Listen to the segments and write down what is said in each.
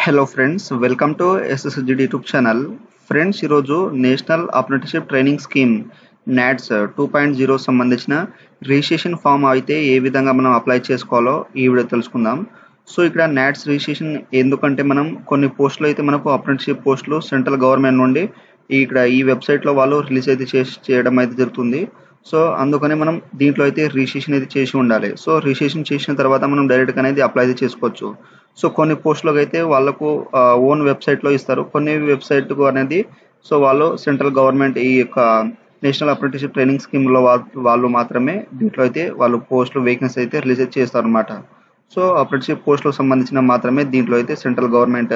Hello friends, welcome to SSGD YouTube channel. Friends, ఈరోజు national apprenticeship training scheme NATS 2.0 సంబంధించిన registration form అయితే ఏ విధంగా మనం అప్లై చేసుకోవాలో ఈ వీడియో తెలుసుకుందాం. సో ఇక్కడ నాట్స్ రిజిస్ట్రేషన్ ఎందుకంటే మనం కొన్ని పోస్టులు అయితే మనకు అప్రెంటిస్‌షిప్ పోస్టులు సెంట్రల్ గవర్నమెంట్ నుండి ఇక్కడ ఈ వెబ్‌సైట్‌లో వాళ్ళు రిలీజ్ అయితే చేయడం అయితే జరుగుతుంది. సో అందుకని మనం దీంట్లో అయితే రిజిస్ట్రేషన్ అయితే చేసి ఉండాలి. సో రిజిస్ట్రేషన్ చేసిన తర్వాత మనం డైరెక్ట్‌గా అనేది అప్లై అయితే చేసుకోవచ్చు. సో కొన్ని పోస్టులకు అయితే వాళ్ళకు ఓన్ వెబ్సైట్లో ఇస్తారు. కొన్ని వెబ్సైట్కు అనేది సో వాళ్ళు సెంట్రల్ గవర్నమెంట్ ఈ యొక్క నేషనల్ అప్రెంటిస్‌షిప్ ట్రైనింగ్ స్కీమ్‌లో వాళ్ళు మాత్రమే దీంట్లో అయితే వాళ్ళు పోస్టులు వేకెన్సీ అయితే రిలీజ్ చేస్తారనమాట. సో అప్రెంటిస్‌షిప్ పోస్టులకు సంబంధించిన మాత్రమే దీంట్లో అయితే సెంట్రల్ గవర్నమెంట్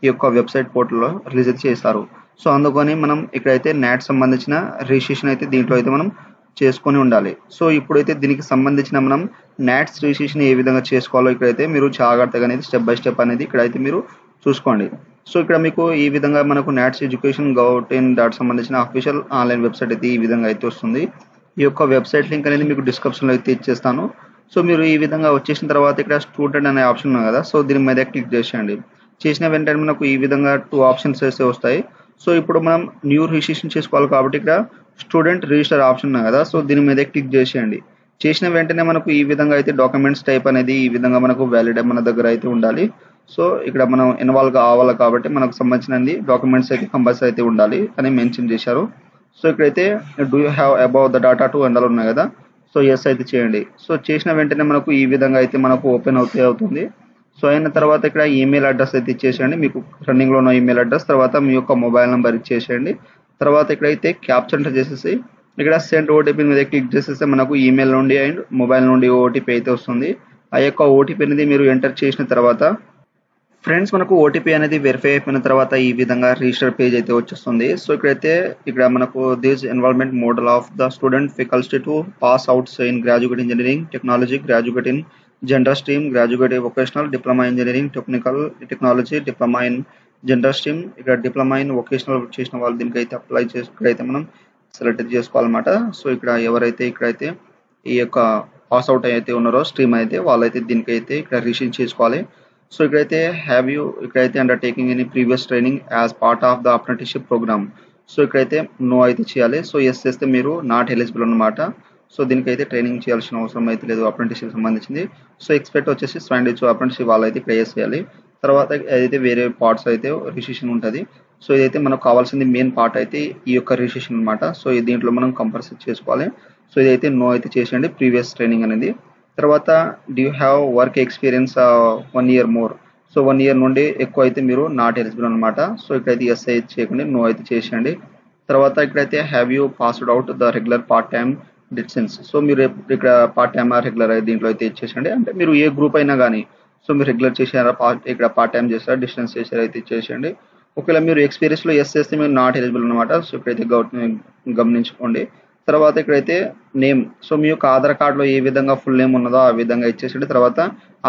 ఈ యొక్క వెబ్సైట్ పోర్టల్‌లో రిలీజ్ అయితే చేస్తారు. సో అందుకని మనం ఇక్కడైతే నాట్ సంబంధించిన రిజిస్ట్రేషన్ అయితే దీంట్లో అయితే మనం చేసుకొని ఉండాలి. సో ఇప్పుడైతే దీనికి సంబంధించిన మనం నాట్స్ రిజిస్ట్రేషన్ ఏ విధంగా చేసుకోవాలో ఇక్కడైతే మీరు జాగ్రత్తగా అనేది స్టెప్ బై స్టెప్ అనేది ఇక్కడైతే మీరు చూసుకోండి. సో ఇక్కడ మీకు ఈ విధంగా మనకు నాట్స్ ఎడ్యుకేషన్ గవ్.in సంబంధించిన అఫీషియల్ ఆన్లైన్ వెబ్సైట్ అయితే ఈ విధంగా అయితే వస్తుంది. ఈ యొక్క వెబ్సైట్ లింక్ అనేది మీకు డిస్క్రిప్షన్లో అయితే ఇచ్చేస్తాను. సో మీరు ఈ విధంగా వచ్చేసిన తర్వాత ఇక్కడ స్టూడెంట్ అనే ఆప్షన్ ఉంది కదా, సో దీని మీద క్లిక్ చేసేయండి. చేసిన వెంటనే మనకు ఈ విధంగా 2 ఆప్షన్స్ అయితే వస్తాయి. సో ఇప్పుడు మనం న్యూ రిజిస్ట్రేషన్ చేసుకోవాలి కాబట్టి ఇక్కడ స్టూడెంట్ రిజిస్టర్ ఆప్షన్ ఉంది కదా, సో దీని మీద క్లిక్ చేసేయండి. చేసిన వెంటనే మనకు ఈ విధంగా అయితే డాక్యుమెంట్స్ టైప్ అనేది ఈ విధంగా మనకు వ్యాలిడ్ మన దగ్గర అయితే ఉండాలి. సో ఇక్కడ మనం ఇన్వాల్వ్ కావాలి కాబట్టి మనకు సంబంధించిన డాక్యుమెంట్స్ అయితే కంపల్సరీ అయితే ఉండాలి అని మెన్షన్ చేశారు. సో ఇక్కడైతే do you have above the data to ఎండలు ఉన్నాయి కదా, సో ఎస్ అయితే చేయండి. సో చేసిన వెంటనే మనకు ఈ విధంగా అయితే మనకు ఓపెన్ అవుతుంది. సో అయిన తర్వాత ఇక్కడ ఈమెయిల్ అడ్రస్ అయితే ఇచ్చేసేయండి. మీకు రన్నింగ్లో ఉన్న ఈమెయిల్ అడ్రస్, తర్వాత మీ యొక్క మొబైల్ నెంబర్ ఇచ్చేసేయండి. తర్వాత ఇక్కడైతే క్యాప్చర్ ఎంటర్ చేసేసి ఇక్కడ సెండ్ ఓటీపీ మీద క్లిక్ చేసేస్తే మనకు ఈమెయిల్ నుండి అండ్ మొబైల్ నుండి ఓటీపీ అయితే వస్తుంది. ఆ యొక్క ఓటీపీ అనేది మీరు ఎంటర్ చేసిన తర్వాత ఫ్రెండ్స్ మనకు ఓటీపీ అనేది వెరిఫై అయిపోయిన తర్వాత ఈ విధంగా రిజిస్టర్ పేజ్ అయితే వచ్చేస్తుంది. సో ఇక్కడైతే ఇక్కడ మనకు this involvement model of the student faculty to pass outs in graduate engineering technology, graduate in general stream, graduate vocational, diploma engineering technology, diploma in general stream, ఇక్కడ డిప్లొమా ఇన్ వొకేషనల్ చేసిన వాళ్ళు దీనికైతే apply చేసి ఇక్కడైతే మనం select చేసుకోవాలన్నమాట. So ఇక్కడ ఎవరైతే ఇక్కడైతే ఈ యొక్క పాస్ అవుట్ అయితే ఉన్నారో స్ట్రీమ్ అయితే వాళ్ళైతే దీనికైతే ఇక్కడ రిజిస్ట్రేషన్ చేసుకోవాలి. సో ఇక్కడైతే హ్యావ్ యూ ఇక్కడైతే undertaking any previous training as part of the apprenticeship programme. So ఇక్కడైతే నో అయితే చేయాలి. సో ఎస్ చేస్తే మీరు నాట్ ఎలిజిబుల్ అనమాట. సో దీనికైతే ట్రైనింగ్ చేయాల్సిన అవసరం అయితే లేదు అప్రెంటిస్‌షిప్ సంబంధించింది. సో ఎక్స్పెక్ట్ వచ్చేసి 72 అప్రెంటిస్‌షిప్ వాళ్ళైతే ఇక్కడ చేయాలి. తర్వాత అయితే వేరే పార్ట్స్ అయితే రిజిస్ట్రేషన్ ఉంటుంది. సో ఇదైతే మనకు కావాల్సింది మెయిన్ పార్ట్ అయితే ఈ యొక్క రిజిస్ట్రేషన్ అనమాట. సో దీంట్లో మనం కంపల్సరీ చేసుకోవాలి. సో ఇదైతే నో అయితే చేసేయండి ప్రీవియస్ ట్రైనింగ్ అనేది. తర్వాత do you have work experience 1 year more. So 1 year నుండి ఎక్కువ అయితే మీరు నాట్ ఎలిజిబుల్ అనమాట. సో ఇక్కడైతే ఎస్ అయితే చేయకండి, నో అయితే చేసేయండి. తర్వాత ఇక్కడైతే have you passed out the regular part time distance. So మీరు ఇక్కడ పార్ట్ టైమ్ రెగ్యులర్ దీంట్లో అయితే ఇచ్చేసండి. అంటే మీరు ఏ గ్రూప్ అయినా కానీ సో మీరు రెగ్యులర్ చేసారా, ఇక్కడ పార్ట్ టైం చేసారా, డిస్టెన్స్ చేసారా అయితే ఇచ్చేసేయండి. ఒకవేళ మీరు ఎక్స్పీరియన్స్లో ఎస్ చేస్తే మీరు నాట్ ఎలిజిబుల్ అనమాట. సో ఇక్కడైతే గమనించుకోండి. తర్వాత ఇక్కడైతే నేమ్, సో మీ యొక్క ఆధార్ కార్డులో ఏ విధంగా ఫుల్ నేమ్ ఉన్నదో ఆ విధంగా ఇచ్చేసేయండి. తర్వాత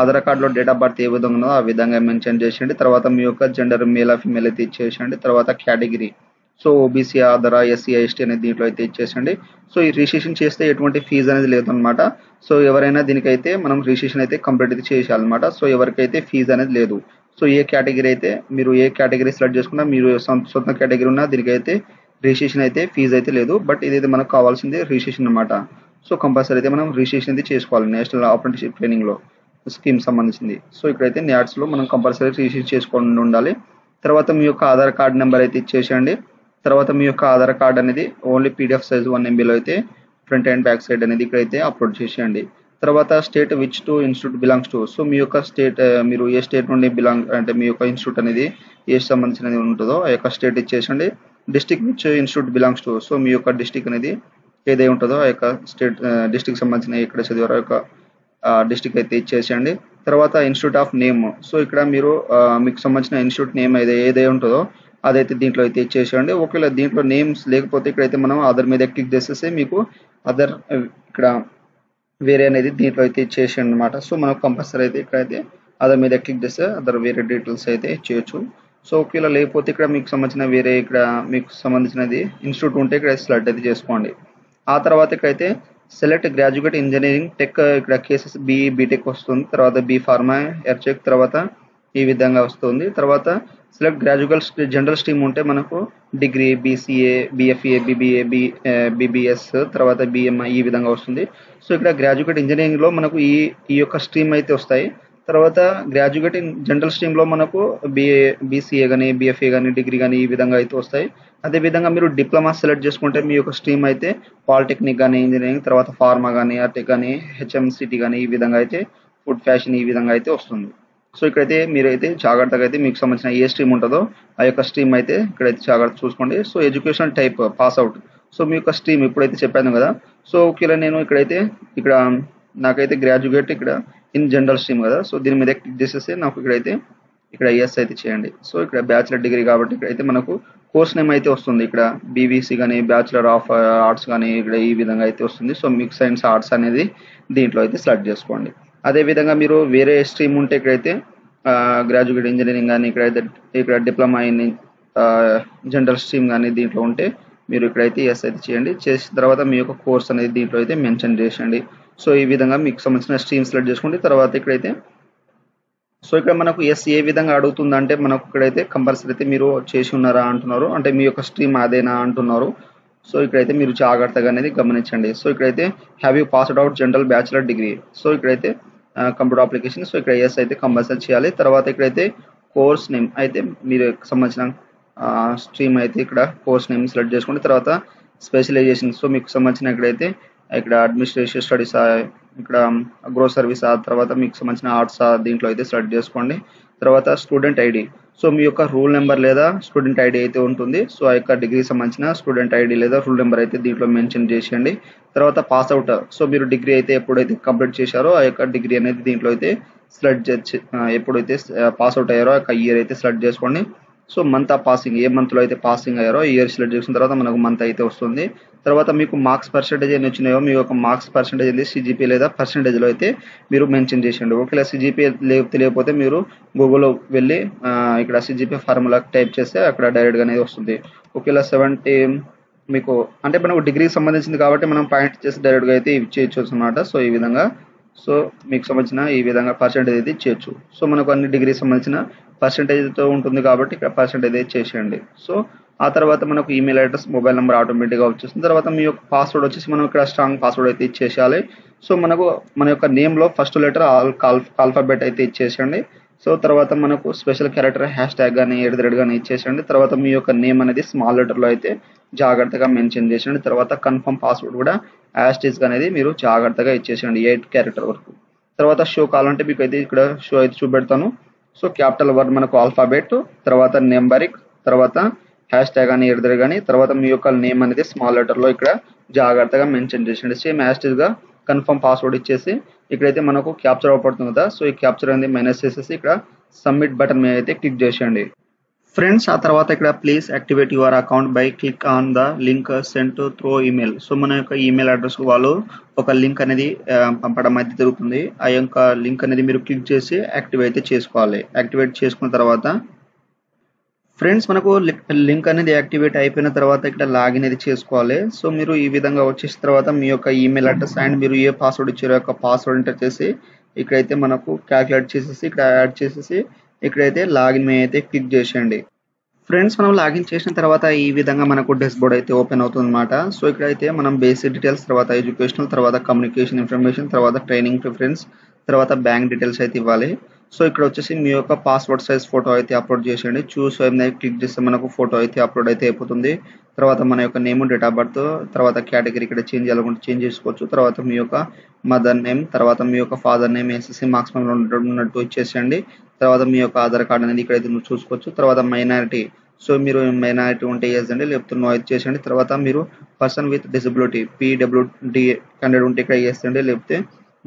ఆధార్ కార్డులో డేట్ ఆఫ్ బర్త్ ఏ విధంగా ఉన్నదో ఆ విధంగా మెన్షన్ చేసేయండి. తర్వాత మీ యొక్క జెండర్ మేల్ ఫీమేల్ అయితే ఇచ్చేసేయండి. తర్వాత category, so OBC, Aadhaar, SC, ST అనేది దీంట్లో అయితే ఇచ్చేసండి. సో ఈ రిజిస్ట్రేషన్ చేస్తే ఎటువంటి ఫీజు అనేది లేదనమాట. సో ఎవరైనా దీనికైతే మనం రిజిస్ట్రేషన్ అయితే కంప్లీట్ అయితే చేసేయాలన్నమాట. సో ఎవరికైతే ఫీజు అనేది లేదు. సో ఏ కేటగిరీ అయితే మీరు ఏ కేటగిరీ సెలెక్ట్ చేసుకున్నా, మీరు సొంత కేటగిరీ ఉన్నా దీనికైతే రిజిస్ట్రేషన్ అయితే ఫీజు అయితే లేదు. బట్ ఇదైతే మనకు కావాల్సింది రిజిస్ట్రేషన్ అనమాట. సో కంపల్సరీ అయితే మనం రిజిస్ట్రేషన్ అయితే చేసుకోవాలి నేషనల్ అప్రెంటిస్‌షిప్ ట్రైనింగ్లో స్కీమ్ సంబంధించింది. సో ఇక్కడైతే నాట్స్లో మనం కంపల్సరీ రిజిస్ట్రేషన్ చేసుకొని ఉండాలి. తర్వాత మీ యొక్క ఆధార్ కార్డ్ నెంబర్ అయితే ఇచ్చేసేయండి. తర్వాత మీ యొక్క ఆధార్ కార్డ్ అనేది ఓన్లీ పీడిఎఫ్ సైజ్ 1 MBలో అయితే ఫ్రంట్ అండ్ బ్యాక్ సైడ్ అనేది ఇక్కడైతే అప్లోడ్ చేసేయండి. తర్వాత state which to institute belongs to. So మీ యొక్క స్టేట్ మీరు ఏ స్టేట్ నుండి అంటే మీ యొక్క ఇన్స్టిట్యూట్ అనేది ఏ సంబంధించినది ఉంటుందో ఆ యొక్క స్టేట్ ఇచ్చేసండి. District which institute belongs to. So మీ యొక్క డిస్ట్రిక్ట్ అనేది ఏదై ఉంటుందో ఆ యొక్క స్టేట్ డిస్ట్రిక్ట్ సంబంధించిన ఎక్కడ చదివారో యొక్క డిస్ట్రిక్ట్ అయితే ఇచ్చేసేయండి. తర్వాత ఇన్స్టిట్యూట్ ఆఫ్ నేమ్, సో ఇక్కడ మీరు మీకు సంబంధించిన ఇన్స్టిట్యూట్ నేమ్ ఏదై ఉంటుందో అదైతే దీంట్లో అయితే ఇచ్చేసేయండి. ఒకవేళ దీంట్లో నేమ్స్ లేకపోతే ఇక్కడైతే మనం అదర్ మీద క్లిక్ చేసేస్తే మీకు అదర్ ఇక్కడ వేరే అనేది దీంట్లో అయితే ఇచ్చేసేయండి అనమాట. సో మనకు కంపల్సరీ అయితే ఇక్కడైతే అదర్ మీద క్లిక్ చేస్తే అదర్ వేరే డీటెయిల్స్ అయితే ఇచ్చేయచ్చు. సో ఒకవేళ లేకపోతే ఇక్కడ మీకు సంబంధించిన వేరే ఇక్కడ మీకు సంబంధించినది ఇన్స్టిట్యూట్ ఉంటే ఇక్కడ సెలెక్ట్ అయితే చేసుకోండి. ఆ తర్వాత ఇక్కడైతే సెలెక్ట్ గ్రాడ్యుయేట్ ఇంజనీరింగ్ టెక్, ఇక్కడ కేసెస్ బీటెక్ వస్తుంది. తర్వాత బీ ఫార్మా, ఎర్చెక్, తర్వాత ఈ విధంగా వస్తుంది. తర్వాత సెలెక్ట్ గ్రాడ్యుయేట్ జనరల్ స్ట్రీమ్ ఉంటే మనకు డిగ్రీ, బీసీఏ, బీఎఫ్ఏ, బీబీఎస్, తర్వాత బీఎంఐ ఈ విధంగా వస్తుంది. సో ఇక్కడ గ్రాడ్యుయేట్ ఇంజనీరింగ్లో మనకు ఈ యొక్క స్ట్రీమ్ అయితే వస్తాయి. తర్వాత గ్రాడ్యుయేట్ ఇన్ జనరల్ స్ట్రీమ్లో మనకు బీసీఏ కానీ, బీఎఫ్ఏ కానీ, డిగ్రీ కానీ ఈ విధంగా అయితే వస్తాయి. అదేవిధంగా మీరు డిప్లొమా సెలెక్ట్ చేసుకుంటే మీ యొక్క స్ట్రీమ్ అయితే పాలిటెక్నిక్ కానీ, ఇంజనీరింగ్, తర్వాత ఫార్మా కానీ, ఆర్టెక్ కానీ, హెచ్ఎంసిటీ కానీ ఈ విధంగా అయితే ఫుడ్ ఫ్యాషన్ ఈ విధంగా అయితే వస్తుంది. సో ఇక్కడైతే మీరైతే జాగ్రత్తగా అయితే మీకు సంబంధించిన ఏ స్ట్రీమ్ ఉంటుందో ఆ యొక్క స్ట్రీమ్ అయితే ఇక్కడైతే జాగ్రత్త చూసుకోండి. So education type pass out. So మీ యొక్క స్ట్రీమ్ ఇప్పుడైతే చెప్పాను కదా. సో ఒకవేళ నేను ఇక్కడ నాకైతే గ్రాడ్యుయేట్ ఇక్కడ ఇన్ జనరల్ స్ట్రీమ్ కదా. సో దీని మీద క్లిక్ చేసేసి నాకు ఇక్కడ ఎస్ అయితే చేయండి. సో ఇక్కడ బ్యాచిలర్ డిగ్రీ కాబట్టి ఇక్కడైతే మనకు కోర్స్ నేమ్ అయితే వస్తుంది. ఇక్కడ బీవీసీ కానీ, బ్యాచిలర్ ఆఫ్ ఆర్ట్స్ కానీ ఇక్కడ ఈ విధంగా అయితే వస్తుంది. సో మిక్స్ సైన్స్ ఆర్ట్స్ అనేది దీంట్లో అయితే సెలెక్ట్ చేసుకోండి. అదేవిధంగా మీరు వేరే స్ట్రీమ్ ఉంటే ఇక్కడైతే గ్రాడ్యుయేట్ ఇంజనీరింగ్ కానీ, ఇక్కడ డిప్లొమా ఇన్ జనరల్ స్ట్రీమ్ కానీ దీంట్లో ఉంటే మీరు ఇక్కడైతే ఎస్ అయితే చేయండి. చేసిన తర్వాత మీ యొక్క కోర్స్ అనేది దీంట్లో అయితే మెన్షన్ చేయండి. సో ఈ విధంగా మీకు సంబంధించిన స్ట్రీమ్ సెలెక్ట్ చేసుకోండి. తర్వాత ఇక్కడైతే సో ఇక్కడ మనకు ఎస్ ఏ విధంగా అడుగుతుందంటే మనకు ఇక్కడైతే కంపల్సరీ అయితే మీరు చేసి ఉన్నారా అంటున్నారు, అంటే మీ యొక్క స్ట్రీమ్ అదేనా అంటున్నారు. సో ఇక్కడైతే మీరు జాగ్రత్తగా అనేది గమనించండి. సో ఇక్కడైతే have you passed out general bachelor degree. So ఇక్కడైతే కంప్యూటర్ అప్లికేషన్. సో ఇక్కడ ఎస్ అయితే కంపల్సరీ చేయాలి. తర్వాత ఇక్కడైతే కోర్స్ నేమ్ అయితే మీరు సంబంధించిన స్ట్రీమ్ అయితే ఇక్కడ కోర్స్ నేమ్ సెలెక్ట్ చేసుకోండి. తర్వాత స్పెషలైజేషన్. సో మీకు సంబంధించిన ఇక్కడ అడ్మినిస్ట్రేషన్ స్టడీస్, ఇక్కడ గ్రో సర్వీస్, తర్వాత మీకు సంబంధించిన ఆర్ట్స్ దీంట్లో అయితే సెలెక్ట్ చేసుకోండి. తర్వాత స్టూడెంట్ ఐడి. సో మీ యొక్క రూల్ నెంబర్ లేదా స్టూడెంట్ ఐడి అయితే ఉంటుంది. సో ఆ యొక్క డిగ్రీ సంబంధించిన స్టూడెంట్ ఐడి లేదా రూల్ నెంబర్ అయితే దీంట్లో మెన్షన్ చేసేయండి. తర్వాత పాస్ అవుట్. సో మీరు డిగ్రీ అయితే ఎప్పుడైతే కంప్లీట్ చేశారో ఆ యొక్క డిగ్రీ అనేది దీంట్లో అయితే సెలెక్ట్ చేసి ఎప్పుడైతే పాస్ అవుట్ అయ్యారో ఆ యొక్క ఇయర్ అయితే సెలెక్ట్ చేసుకోండి. సో మంత్ ఆఫ్ పాసింగ్, ఏ మంత్లో అయితే పాసింగ్ అయ్యారో ఇయర్ సెలెక్ట్ చేసిన తర్వాత మనకు మంత్ అయితే వస్తుంది. తర్వాత మీకు మార్క్స్ పర్సెంటేజ్ ఎన్ని వచ్చినాయో మీ యొక్క మార్క్స్ పర్సెంటేజ్ అనేది సిజిపి లేదా పర్సెంటేజ్లో అయితే మీరు మెన్షన్ చేసేయండి. ఒకవేళ సిజిపి తెలియకపోతే మీరు గూగుల్లో వెళ్ళి ఇక్కడ సిజిపి ఫార్ములా టైప్ చేస్తే అక్కడ డైరెక్ట్గా అనేది వస్తుంది. ఒకవేళ 70 మీకు అంటే మనకు డిగ్రీకి సంబంధించింది కాబట్టి మనం పాయింట్ చేసి డైరెక్ట్గా అయితే ఇచ్చేయచ్చు అనమాట. సో ఈ విధంగా సో మీకు సంబంధించిన ఈ విధంగా పర్సెంటేజ్ అయితే ఇచ్చేయచ్చు. సో మనకు అన్ని డిగ్రీకి సంబంధించిన పర్సెంటేజ్తో ఉంటుంది కాబట్టి ఇక్కడ పర్సెంటేజ్ అయితే చేసేయండి. సో ఆ తర్వాత మనకు ఈమెయిల్ అడ్రస్, మొబైల్ నెంబర్ ఆటోమేటిక్గా వచ్చేస్తుంది. తర్వాత మీ యొక్క పాస్వర్డ్ వచ్చేసి మనం ఇక్కడ స్ట్రాంగ్ పాస్వర్డ్ అయితే ఇచ్చేసేయాలి. సో మన యొక్క నేమ్లో ఫస్ట్ లెటర్ ఆల్ఫాబెట్ అయితే ఇచ్చేసేయండి. సో తర్వాత మనకు స్పెషల్ క్యారెక్టర్ హ్యాష్ ట్యాగ్ కానీ @ కానీ ఇచ్చేసేయండి. తర్వాత మీ యొక్క నేమ్ అనేది స్మాల్ లెటర్లో అయితే జాగ్రత్తగా మెన్షన్ చేసేయండి. తర్వాత కన్ఫర్మ్ పాస్వర్డ్ కూడా యాస్టీస్గా అనేది మీరు జాగ్రత్తగా ఇచ్చేసేయండి 8 క్యారెక్టర్ వరకు. తర్వాత షో కావాలంటే మీకు అయితే ఇక్కడ షో అయితే చూపెడతాను. సో క్యాపిటల్ వర్డ్ మనకు ఆల్ఫాబెట్, తర్వాత నెంబరిక్, తర్వాత హ్యాష్ ట్యాగ్ అని @ కానీ, తర్వాత మీ యొక్క నేమ్ అనేది స్మాల్ లెటర్లో ఇక్కడ జాగ్రత్తగా మెన్షన్ చేసేయండి. సేమ్ యాస్టీస్గా కన్ఫర్మ్ పాస్వర్డ్ ఇచ్చేసి ఇక్కడైతే మనకు క్యాప్చర్ అవపడుతుంది కదా. సో ఈ క్యాప్చర్ అనేది మైనస్ చేసేసి ఇక్కడ సబ్మిట్ బటన్ మీద అయితే క్లిక్ చేసేయండి. ఫ్రెండ్స్ ఆ తర్వాత ఇక్కడ please activate your account by click on the link sent through email. So మన యొక్క ఈమెయిల్ అడ్రస్ వాళ్ళు ఒక లింక్ అనేది పంపడం అయితే జరుగుతుంది. ఆ యొక్క లింక్ అనేది మీరు క్లిక్ చేసి యాక్టివేట్ చేసుకోవాలి. యాక్టివేట్ చేసుకున్న తర్వాత ఫ్రెండ్స్ మనకు లింక్ అనేది యాక్టివేట్ అయిపోయిన తర్వాత ఇక్కడ లాగిన్ అనేది చేసుకోవాలి. సో మీరు ఈ విధంగా వచ్చేసిన తర్వాత మీ యొక్క ఈమెయిల్ అడ్రస్ అండ్ మీరు ఏ పాస్వర్డ్ ఇచ్చారో యొక్క పాస్వర్డ్ ఎంటర్ చేసి ఇక్కడైతే మనకు క్యాలిక్యులేట్ చేసేసి ఇక్కడ యాడ్ చేసేసి ఇక్కడైతే లాగిన్ మీద అయితే క్లిక్ చేసేయండి. ఫ్రెండ్స్ మనం లాగిన్ చేసిన తర్వాత ఈ విధంగా మనకు డాష్బోర్డ్ అయితే ఓపెన్ అవుతుంది అనమాట. సో ఇక్కడైతే మనం బేసిక్ డీటెయిల్స్, తర్వాత ఎడ్యుకేషనల్, తర్వాత కమ్యూనికేషన్ ఇన్ఫర్మేషన్, తర్వాత ట్రైనింగ్ ప్రిఫరెన్స్, తర్వాత బ్యాంక్ డీటెయిల్స్ అయితే ఇవ్వాలి. సో ఇక్కడ వచ్చేసి మీ యొక్క పాస్పోర్ట్ సైజ్ ఫోటో అయితే అప్లోడ్ చేసేయండి. చూస్ క్లిక్ చేస్తే మనకు ఫోటో అయితే అప్లోడ్ అయితే అయిపోతుంది. తర్వాత మన యొక్క నేమ్, డేట్ ఆఫ్ బర్త్, తర్వాత కేటగిరీ ఇక్కడ చేంజ్ చేయాలనుకుంటే చేంజ్ చేసుకోవచ్చు. తర్వాత మీ యొక్క మదర్ నేమ్, తర్వాత మీ యొక్క ఫాదర్ నేమ్ ఎస్ఎస్సి మార్క్స్ ఉన్నట్టు ఇచ్చేసేయండి. తర్వాత మీ యొక్క ఆధార్ కార్డ్ అనేది ఇక్కడైతే నువ్వు చూసుకోవచ్చు. తర్వాత మైనారిటీ, సో మీరు మైనారిటీ ఉంటే వేసండి, లేకపోతే నో అయితే చేసేయండి. తర్వాత మీరు person with disability PWD candidate ఉంటే ఇక్కడ వేసండి, లేకపోతే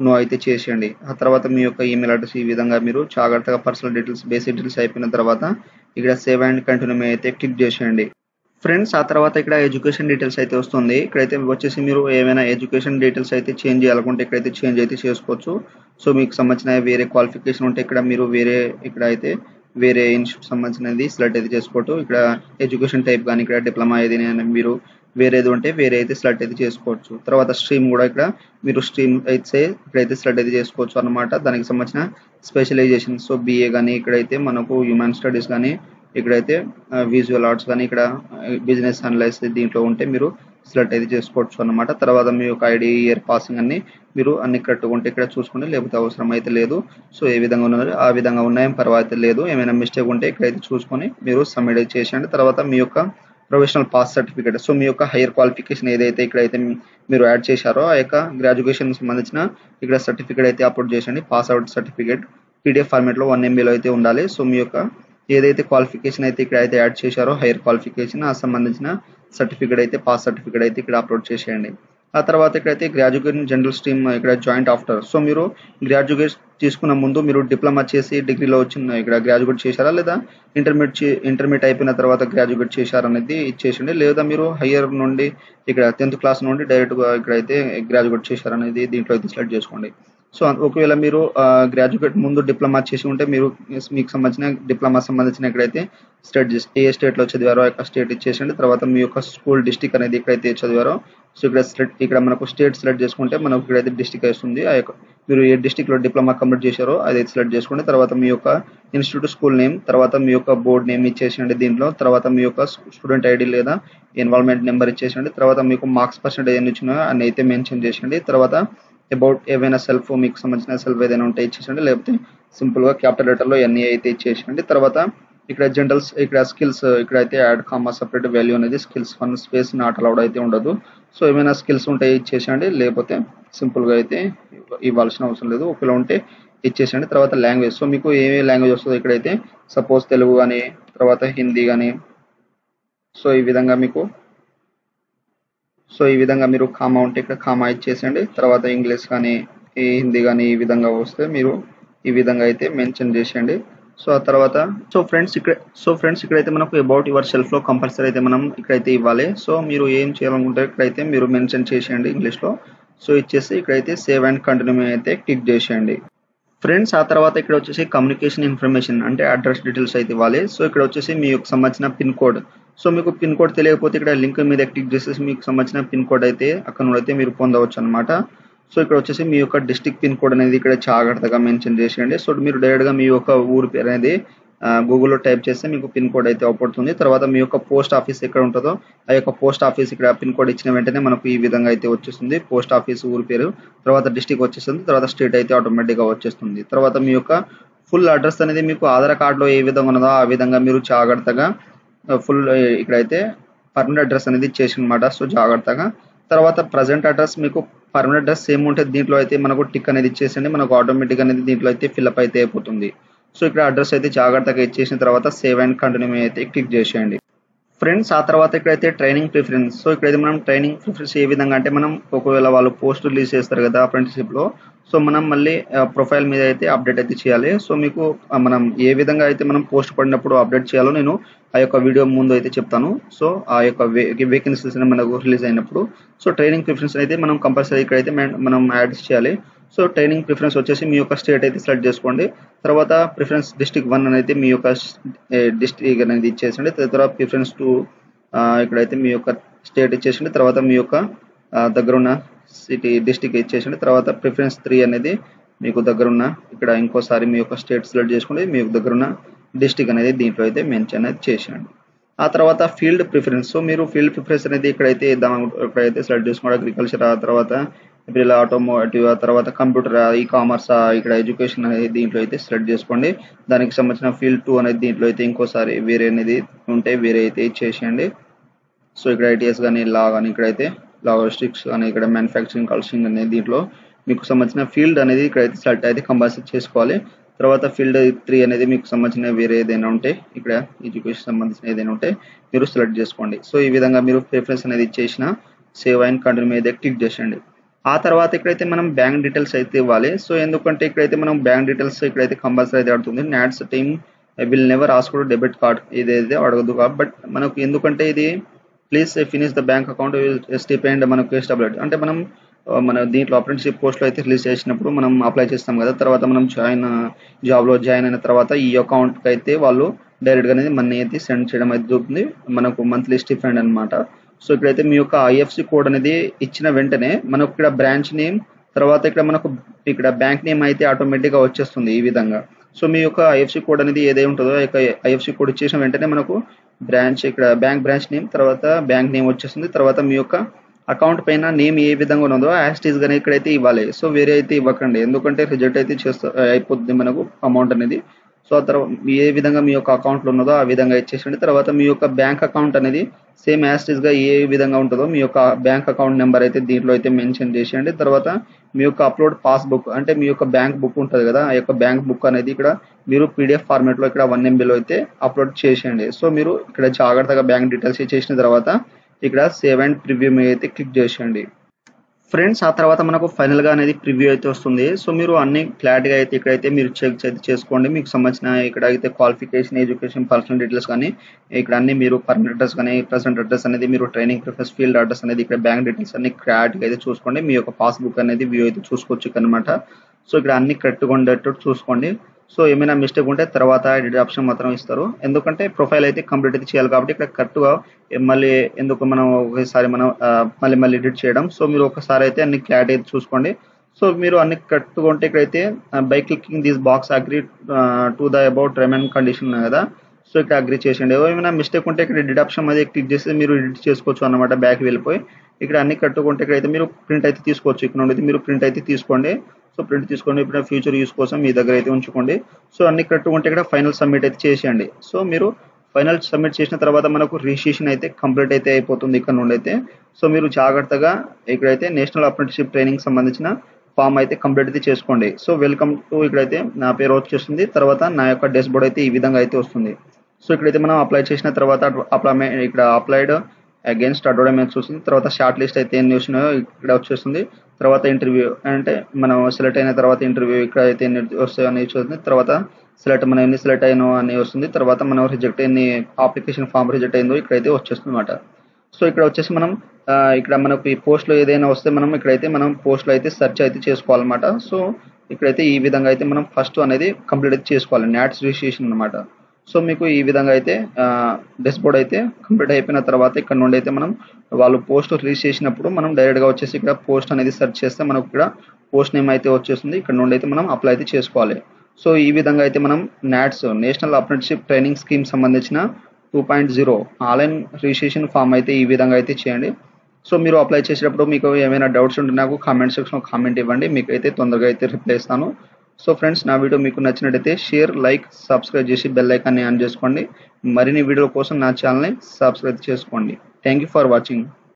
నో అయితే చేసేయండి. ఆ తర్వాత మీ యొక్క ఈమెయిల్ అడ్రస్ ఈ విధంగా మీరు జాగ్రత్తగా పర్సనల్ డీటెయిల్స్, బేసిక్ డీటెయిల్స్ అయిపోయిన తర్వాత ఇక్కడ సేవ్ అండ్ కంటిన్యూ మీద అయితే క్లిక్ చేసేయండి. ఫ్రెండ్స్ ఆ తర్వాత ఇక్కడ ఎడ్యుకేషన్ డీటెయిల్స్ అయితే వస్తుంది. ఇక్కడైతే వచ్చేసి మీరు ఏమైనా ఎడ్యుకేషన్ డీటెయిల్స్ అయితే చేంజ్ చేయాలనుకుంటే ఇక్కడైతే చేంజ్ అయితే చేసుకోవచ్చు. సో మీకు సంబంధించిన వేరే క్వాలిఫికేషన్ ఉంటే ఇక్కడ మీరు ఇక్కడైతే వేరే ఇన్స్టిట్యూట్ సంబంధించినది సెలెక్ట్ అయితే చేసుకోవచ్చు. ఇక్కడ ఎడ్యుకేషన్ టైప్ కానీ ఇక్కడ డిప్లొమా ఏదైనా మీరు వేరేది ఉంటే వేరే అయితే సెలెక్ట్ అయితే చేసుకోవచ్చు. తర్వాత స్ట్రీమ్ కూడా ఇక్కడ మీరు స్ట్రీమ్ అయితే ఇక్కడైతే సెలెక్ట్ అయితే చేసుకోవచ్చు అన్నమాట. దానికి సంబంధించిన స్పెషలైజేషన్ సో బీఏ కానీ ఇక్కడైతే మనకు హ్యూమన్ స్టడీస్ కానీ ఇక్కడైతే విజువల్ ఆర్ట్స్ కానీ ఇక్కడ బిజినెస్ అనలైజ్ దీంట్లో ఉంటే మీరు సెలెక్ట్ అయితే చేసుకోవచ్చు అన్నమాట. తర్వాత మీ యొక్క ఐడి ఇయర్ పాసింగ్ అన్ని మీరు అన్ని కరెక్ట్గా ఉంటే ఇక్కడ చూసుకోండి, లేకపోతే అవసరం అయితే లేదు. సో ఏ విధంగా ఉన్నదో ఆ విధంగా ఉన్నాయేం పర్వాలేదు లేదు. ఏమైనా మిస్టేక్ ఉంటే ఇక్కడైతే చూసుకొని మీరు సబ్మిట్ చేసేయండి. తర్వాత మీ యొక్క ప్రొఫెషనల్ పాస్ సర్టిఫికేట్ సో మీ యొక్క హైయర్ క్వాలిఫికేషన్ ఏదైతే ఇక్కడైతే మీరు యాడ్ చేశారో ఆ యొక్క గ్రాడ్యుయేషన్ సంబంధించిన ఇక్కడ సర్టిఫికేట్ అయితే అప్లోడ్ చేయండి. పాస్ అవుట్ సర్టిఫికేట్ పీడిఎఫ్ ఫార్మేట్లో 1 MB అయితే ఉండాలి. సో మీ యొక్క ఏదైతే క్వాలిఫికేషన్ అయితే ఇక్కడ అయితే యాడ్ చేశారో హైయర్ క్వాలిఫికేషన్ ఆ సంబంధించిన సర్టిఫికేట్ అయితే పాస్ సర్టిఫికేట్ అయితే ఇక్కడ అప్లోడ్ చేసేయండి. ఆ తర్వాత ఇక్కడైతే గ్రాడ్యుయేషన్ జనరల్ స్ట్రీమ్ ఇక్కడ జాయింట్ ఆఫ్టర్ సో మీరు గ్రాడ్యుయేట్ తీసుకున్న ముందు మీరు డిప్లొమా చేసి డిగ్రీలో వచ్చిన ఇక్కడ గ్రాడ్యుయేట్ చేశారా లేదా ఇంటర్మీడియట్ అయిపోయిన తర్వాత గ్రాడ్యుయేట్ చేశారా అనేది ఇచ్చేసండి. లేదా మీరు హయ్యర్ నుండి ఇక్కడ 10th క్లాస్ నుండి డైరెక్ట్గా ఇక్కడైతే గ్రాడ్యుయేట్ చేశారనేది దీంట్లో అయితే సెలెక్ట్ చేసుకోండి. సో ఒకవేళ మీరు గ్రాడ్యుయేట్ ముందు డిప్లొమా చేసి ఉంటే మీరు మీకు సంబంధించిన డిప్లొమా సంబంధించిన ఇక్కడైతే స్టేట్ ఏ స్టేట్లో చదివారో ఆ యొక్క స్టేట్ ఇచ్చేసండి. తర్వాత మీ యొక్క స్కూల్ డిస్టిక్ అనేది ఎక్కడైతే చదివారో సో ఇక్కడ మనకు స్టేట్ సెలెక్ట్ చేసుకుంటే మనకు ఇక్కడైతే డిస్టిక్ వస్తుంది. ఆ యొక్క మీరు ఏ డిస్టిక్లో డిప్లొమా కంప్లీట్ చేశారో అది సెలెక్ట్ చేసుకోండి. తర్వాత మీ యొక్క ఇన్స్టిట్యూట్ స్కూల్ నేమ్ తర్వాత మీ యొక్క బోర్డ్ నేమ్ ఇచ్చేసండి దీంట్లో. తర్వాత మీ యొక్క స్టూడెంట్ ఐడి లేదా ఎన్వాల్వ్మెంట్ నెంబర్ ఇచ్చేసండి. తర్వాత మీకు మార్క్స్ పర్సెంటేజ్ ఎన్ని వచ్చినా అన్ని అయితే మెన్షన్ చేసండి. తర్వాత అబౌట్ ఏవైనా సెల్ఫ్ మీకు సంబంధించిన సెల్ఫ్ ఏదైనా ఉంటే ఇచ్చేసండి, లేకపోతే సింపుల్గా క్యాపిటల్ లెటర్లో ఎన్ని అయితే ఇచ్చేసండి. తర్వాత ఇక్కడ జనరల్స్ ఇక్కడ స్కిల్స్ ఇక్కడైతే యాడ్ కామా సపరేట్ వాల్యూ అనేది స్కిల్స్ 1 స్పేస్ నాట్ అలౌడ్ అయితే ఉండదు. సో ఏమైనా స్కిల్స్ ఉంటే ఇచ్చేసండి, లేకపోతే సింపుల్గా అయితే ఇవ్వాల్సిన అవసరం లేదు. ఒకవేళ ఉంటే ఇచ్చేసండి. తర్వాత లాంగ్వేజ్ సో మీకు ఏ లాంగ్వేజ్ వస్తుందో ఇక్కడైతే సపోజ్ తెలుగు కానీ తర్వాత హిందీ కానీ సో ఈ విధంగా మీరు కామా ఉంటే ఇక్కడ కామా ఇచ్చేసండి. తర్వాత ఇంగ్లీష్ కానీ ఈ హిందీ కానీ ఈ విధంగా వస్తే మీరు ఈ విధంగా అయితే మెన్షన్ చేసేయండి. సో ఆ తర్వాత ఫ్రెండ్స్ ఇక్కడైతే మనకు అబౌట్ యువర్ సెల్ఫ్లో కంపల్సరీ అయితే మనం ఇక్కడైతే ఇవ్వాలి. సో మీరు ఏం చేయాలనుకుంటే ఇక్కడైతే మీరు మెన్షన్ చేసేయండి ఇంగ్లీష్లో. సో ఇచ్చేసి ఇక్కడైతే సేవ్ అండ్ కంటిన్యూ అయితే క్లిక్ చేసేయండి. ఫ్రెండ్స్ ఆ తర్వాత ఇక్కడ వచ్చేసి కమ్యూనికేషన్ ఇన్ఫర్మేషన్ అంటే అడ్రస్ డీటెయిల్స్ అయితే ఇవ్వాలి. సో ఇక్కడ వచ్చేసి మీకు సంబంధించిన పిన్ కోడ్ సో మీకు పిన్ కోడ్ తెలియకపోతే ఇక్కడ లింక్ మీద క్లిక్ చేసేసి మీకు సంబంధించిన పిన్ కోడ్ అయితే అక్కడ నుండి అయితే మీరు పొందవచ్చు అనమాట. సో ఇక్కడ వచ్చేసి మీ యొక్క డిస్ట్రిక్ట్ పిన్ కోడ్ అనేది ఇక్కడ జాగ్రత్తగా మెన్షన్ చేసేయండి. సో మీరు డైరెక్ట్గా మీ యొక్క ఊరి పేరు అనేది గూగుల్లో టైప్ చేస్తే మీకు పిన్ కోడ్ అయితే అవపడుతుంది. తర్వాత మీ యొక్క పోస్ట్ ఆఫీస్ ఎక్కడ ఉంటుందో ఆ యొక్క పోస్ట్ ఆఫీస్ ఇక్కడ పిన్ కోడ్ ఇచ్చిన వెంటనే మనకు ఈ విధంగా అయితే వచ్చేస్తుంది. పోస్ట్ ఆఫీస్ ఊరి పేరు తర్వాత డిస్ట్రిక్ట్ వచ్చేస్తుంది, తర్వాత స్టేట్ అయితే ఆటోమేటిక్గా వచ్చేస్తుంది. తర్వాత మీ యొక్క ఫుల్ అడ్రస్ అనేది మీకు ఆధార్ కార్డులో ఏ విధంగా ఉన్నదో ఆ విధంగా మీరు జాగ్రత్తగా ఫుల్ ఇక్కడైతే పర్మనెంట్ అడ్రస్ అనేది ఇచ్చేసి అనమాట. సో జాగ్రత్తగా తర్వాత ప్రజెంట్ అడ్రస్ మీకు పర్మనెంట్ అడ్రస్ సేమ్ ఉంటే దీంట్లో అయితే మనకు టిక్ అనేది ఇచ్చేసండి, మనకు ఆటోమేటిక్ అనేది దీంట్లో అయితే ఫిల్అప్ అయితే అయిపోతుంది. సో ఇక్కడ అడ్రస్ అయితే జాగ్రత్తగా ఇచ్చేసిన తర్వాత సేవ్ అండ్ కంటిన్యూ అయితే క్లిక్ చేసేయండి. ఫ్రెండ్స్ ఆ తర్వాత ఇక్కడైతే ట్రైనింగ్ ప్రిఫరెన్స్ సో ఇక్కడైతే మనం ట్రైనింగ్ ప్రిఫరెన్స్ ఏ విధంగా అంటే మనం ఒకవేళ వాళ్ళు పోస్ట్ రిలీజ్ చేస్తారు కదా అప్రెంటిస్షిప్లో సో మనం మళ్ళీ ప్రొఫైల్ మీద అయితే అప్డేట్ అయితే చేయాలి. సో మీకు మనం ఏ విధంగా అయితే మనం పోస్ట్ పడినప్పుడు అప్డేట్ చేయాలో నేను ఆ యొక్క వీడియో ముందు అయితే చెప్తాను. సో ఆ యొక్క వేకెన్సీస్ మనకు రిలీజ్ అయినప్పుడు సో ట్రైనింగ్ ప్రిఫరెన్స్ అయితే మనం కంపల్సరీ ఇక్కడైతే మనం యాడ్ చేయాలి. సో ట్రైనింగ్ ప్రిఫరెన్స్ వచ్చేసి మీ యొక్క స్టేట్ అయితే సెలెక్ట్ చేసుకోండి. తర్వాత ప్రిఫరెన్స్ డిస్ట్రిక్ట్ 1 అనేది మీ యొక్క డిస్ట్రిక్ట్ అనేది ఇచ్చేసండి. తర్వాత ప్రిఫరెన్స్ 2 ఇక్కడైతే మీ యొక్క స్టేట్ ఇచ్చేసండి. తర్వాత మీ యొక్క దగ్గరున్న సిటీ డిస్ట్రిక్ట్ ఇచ్చేసండి. తర్వాత ప్రిఫరెన్స్ 3 అనేది మీకు దగ్గరున్న ఇక్కడ ఇంకోసారి మీ యొక్క స్టేట్ సెలెక్ట్ చేసుకోండి, మీ దగ్గరున్న డిస్ట్రిక్ట్ అనేది దీంట్లో అయితే మెన్షన్ అనేది చేసేయండి. ఆ తర్వాత ఫీల్డ్ ప్రిఫరెన్స్ సో మీరు ఫీల్డ్ ప్రిఫరెన్స్ అనేది ఇక్కడైతే ఇక్కడైతే సెలెక్ట్ చేసుకోండి. అగ్రికల్చర్ ఆ తర్వాత ఏప్రిల్ ఆటోమోటివ్ ఆ తర్వాత కంప్యూటర్ ఈ కామర్స్ ఇక్కడ ఎడ్యుకేషన్ అనేది దీంట్లో అయితే సెలెక్ట్ చేసుకోండి. దానికి సంబంధించిన ఫీల్డ్ 2 అనేది దీంట్లో అయితే ఇంకోసారి వేరే అనేది ఉంటే వేరే అయితే ఇచ్చేసేయండి. సో ఇక్కడ ఐటీఎస్ కానీ లా కానీ ఇక్కడైతే లాజిస్టిక్స్ కానీ ఇక్కడ మ్యానుఫ్యాక్చరింగ్ కల్సింగ్ అనేది దీంట్లో మీకు సంబంధించిన ఫీల్డ్ అనేది ఇక్కడైతే సెలెక్ట్ అయితే కంపల్సరీ చేసుకోవాలి. తర్వాత ఫీల్డ్ 3 అనేది మీకు సంబంధించిన వేరే ఏదైనా ఉంటే ఇక్కడ ఎడ్యుకేషన్ సంబంధించిన ఏదైనా ఉంటే మీరు సెలెక్ట్ చేసుకోండి. సో ఈ విధంగా మీరు ప్రిఫరెన్స్ అనేది ఇచ్చేసిన సేవ్ అండ్ కంటిన్యూ మీద క్లిక్ చేసేయండి. ఆ తర్వాత ఇక్కడైతే మనం బ్యాంక్ డీటెయిల్స్ అయితే ఇవ్వాలి. సో ఎందుకంటే ఇక్కడైతే మనం బ్యాంక్ డీటెయిల్స్ ఇక్కడైతే కంపల్సరీ అయితే అడుగుతుంది. NATS team will never ask for debit card ఇదైతే అడగదు. బట్ మనకు ఎందుకంటే ఇది please finish the bank account stipend మనకు ఎస్టాబ్లిష్ అంటే మనం మన దీంట్లో అప్రెంటిస్షిప్ పోస్ట్లో అయితే రిలీజ్ చేసినప్పుడు మనం అప్లై చేస్తాం కదా, తర్వాత మనం జాబ్లో జాయిన్ అయిన తర్వాత ఈ అకౌంట్కి అయితే వాళ్ళు డైరెక్ట్గా అనేది మనీ అయితే సెండ్ చేయడం అయితే జరుగుతుంది. మనకు మంత్లీ స్టిపెండ్ అనమాట. సో ఇక్కడైతే మీ యొక్క ఐఎఫ్సి కోడ్ అనేది ఇచ్చిన వెంటనే మనకు ఇక్కడ బ్రాంచ్ నేమ్, తర్వాత ఇక్కడ మనకు ఇక్కడ బ్యాంక్ నేమ్ అయితే ఆటోమేటిక్గా వచ్చేస్తుంది ఈ విధంగా. సో మీ యొక్క ఐఎఫ్సి కోడ్ అనేది ఏదై ఉంటుందో ఆ యొక్క ఐఎఫ్సి కోడ్ ఇచ్చేసిన వెంటనే మనకు బ్రాంచ్ ఇక్కడ బ్రాంచ్ నేమ్, తర్వాత బ్యాంక్ నేమ్ వచ్చేస్తుంది. తర్వాత మీ యొక్క అకౌంట్ పైన నేమ్ ఏ విధంగా ఉన్నదో యాస్టీస్ గానే ఇక్కడైతే ఇవ్వాలి. సో వేరే అయితే ఇవ్వకండి, ఎందుకంటే రిజెక్ట్ అయితే అయిపోతుంది మనకు అమౌంట్ అనేది. సో ఆ తర్వాత ఏ విధంగా మీ యొక్క అకౌంట్లో ఉన్నదో ఆ విధంగా ఇచ్చేసండి. తర్వాత మీ యొక్క బ్యాంక్ అకౌంట్ అనేది సేమ్ యాస్టీస్గా ఏ విధంగా ఉంటుందో మీ యొక్క బ్యాంక్ అకౌంట్ నెంబర్ అయితే దీంట్లో అయితే మెన్షన్ చేసేయండి. తర్వాత మీ యొక్క అప్లోడ్ పాస్బుక్ అంటే మీ యొక్క బ్యాంక్ బుక్ ఉంటుంది కదా, ఆ యొక్క బ్యాంక్ బుక్ అనేది ఇక్కడ మీరు పీడిఎఫ్ ఫార్మేట్లో ఇక్కడ 1 MB అయితే అప్లోడ్ చేసేయండి. సో మీరు ఇక్కడ జాగ్రత్తగా బ్యాంక్ డీటెయిల్స్ చేసిన తర్వాత ఇక్కడ సేవ్ అండ్ ప్రివ్యూ మీద అయితే క్లిక్ చేసేయండి ఫ్రెండ్స్. ఆ తర్వాత మనకు ఫైనల్గా అనేది ప్రివ్యూ అయితే వస్తుంది. సో మీరు అన్ని క్లారిటీగా అయితే ఇక్కడైతే మీరు చెక్ అయితే చేసుకోండి. మీకు సంబంధించిన ఇక్కడ అయితే క్వాలిఫికేషన్, ఎడ్యుకేషన్, పర్సనల్ డీటెయిల్స్ కానీ ఇక్కడ అన్ని మీరు పర్మనెంట్ అడ్రస్ కానీ ప్రెసెంట్ అడ్రస్ అనేది మీరు ట్రైనింగ్ ప్రిఫరెన్స్ ఫీల్డ్ అడ్రస్ అనేది ఇక్కడ బ్యాంక్ డీటెయిల్స్ అన్ని క్లారిటీగా అయితే చూసుకోండి. మీ యొక్క పాస్బుక్ అనేది వ్యూ అయితే చూసుకోవచ్చు అనమాట. సో ఇక్కడ అన్ని కరెక్ట్గా ఉండేటట్టు చూసుకోండి. సో ఏమైనా మిస్టేక్ ఉంటే తర్వాత ఎడిట్ ఆప్షన్ మాత్రం ఇస్తారు, ఎందుకంటే ప్రొఫైల్ అయితే కంప్లీట్ అయితే చేయాలి కాబట్టి ఇక్కడ కరెక్ట్గా మళ్ళీ ఎందుకు మనం ఒకసారి మనం మళ్ళీ ఎడిట్ చేయడం. సో మీరు ఒకసారి అయితే అన్ని క్లారిటీ అయితే చూసుకోండి. సో మీరు అన్ని కరెక్ట్గా ఉంటే ఇక్కడైతే by clicking this box agree to the about remain condition కదా, సో ఇక్కడ అగ్రీ చేసేయండి. ఏమైనా మిస్టేక్ ఉంటే ఇక్కడ ఎడిట్ ఆప్షన్ మీద క్లిక్ చేసి మీరు ఎడిట్ చేసుకోవచ్చు అన్నమాట. బ్యాక్ వెళ్ళిపోయి ఇక్కడ అన్ని కరెక్ట్గా ఉంటే ఇక్కడైతే మీరు ప్రింట్ అయితే తీసుకోవచ్చు. ఇక్కడ నుండి మీరు ప్రింట్ అయితే తీసుకోండి. సో ప్రింట్ తీసుకోండి, ఇప్పుడు ఫ్యూచర్ యూస్ కోసం మీ దగ్గర అయితే ఉంచుకోండి. సో అన్ని కరెక్ట్గా ఉంటే ఇక్కడ ఫైనల్ సబ్మిట్ అయితే చేసేయండి. సో మీరు ఫైనల్ సబ్మిట్ చేసిన తర్వాత మనకు రిజిస్ట్రేషన్ అయితే కంప్లీట్ అయితే అయిపోతుంది ఇక్కడ నుండి అయితే. సో మీరు జాగ్రత్తగా ఇక్కడైతే నేషనల్ అప్రెంటిస్షిప్ ట్రైనింగ్ సంబంధించిన ఫామ్ అయితే కంప్లీట్ అయితే చేసుకోండి. సో వెల్కమ్ టు ఇక్కడైతే నా పేరు వచ్చేస్తుంది, తర్వాత నా యొక్క డాష్బోర్డ్ అయితే ఈ విధంగా అయితే వస్తుంది. సో ఇక్కడైతే మనం అప్లై చేసిన తర్వాత ఇక్కడ అప్లైడ్ అగైన్స్ట్ అడ్వర్టైజ్మెంట్స్ వస్తుంది. తర్వాత షార్ట్ లిస్ట్ అయితే ఎన్ని వచ్చినాయో ఇక్కడ వచ్చేస్తుంది. తర్వాత ఇంటర్వ్యూ అంటే మనం సెలెక్ట్ అయిన తర్వాత ఇంటర్వ్యూ ఇక్కడ అయితే ఎన్ని వస్తాయో అని చూస్తుంది. తర్వాత మనం ఎన్ని సెలెక్ట్ అయినో అని వస్తుంది. తర్వాత మనం రిజెక్ట్ ఎన్ని అప్లికేషన్ ఫామ్ రిజెక్ట్ అయిందో ఇక్కడైతే వచ్చేస్తుంది అనమాట. సో ఇక్కడ వచ్చేసి మనం ఇక్కడ మనకు ఈ పోస్ట్లో ఏదైనా వస్తే మనం ఇక్కడైతే మనం పోస్ట్లో అయితే సెర్చ్ అయితే చేసుకోవాలన్నమాట. సో ఇక్కడైతే ఈ విధంగా అయితే మనం ఫస్ట్ అనేది కంప్లీట్ అయితే చేసుకోవాలి, నాట్స్ రిజిస్ట్రేషన్ అనమాట. సో మీకు ఈ విధంగా అయితే డాష్బోర్డ్ అయితే కంప్లీట్ అయిపోయిన తర్వాత ఇక్కడ నుండి అయితే మనం వాళ్ళు పోస్ట్ రిలీజ్ చేసినప్పుడు మనం డైరెక్ట్గా వచ్చేసి ఇక్కడ పోస్ట్ అనేది సెర్చ్ చేస్తే మనకు ఇక్కడ పోస్ట్ నేమ్ అయితే వచ్చేస్తుంది. ఇక్కడ నుండి అయితే మనం అప్లై అయితే చేసుకోవాలి. సో ఈ విధంగా అయితే మనం NATS national apprenticeship training scheme సంబంధించిన 2.0 ఆన్లైన్ రిజిస్ట్రేషన్ ఫామ్ అయితే ఈ విధంగా అయితే చేయండి. సో మీరు అప్లై చేసేటప్పుడు మీకు ఏమైనా డౌట్స్ ఉంటే నాకు కామెంట్ సెక్షన్లో కామెంట్ ఇవ్వండి, మీకు అయితే తొందరగా అయితే రిప్లై ఇస్తాను. సో ఫ్రెండ్స్, నా వీడియో మీకు నచ్చినట్టయితే షేర్, లైక్, సబ్స్క్రైబ్ చేసి బెల్ ఐకాన్ని ఆన్ చేసుకోండి. మరిన్ని వీడియోల కోసం నా ఛానల్ని సబ్స్క్రైబ్ చేసుకోండి. Thank you for watching.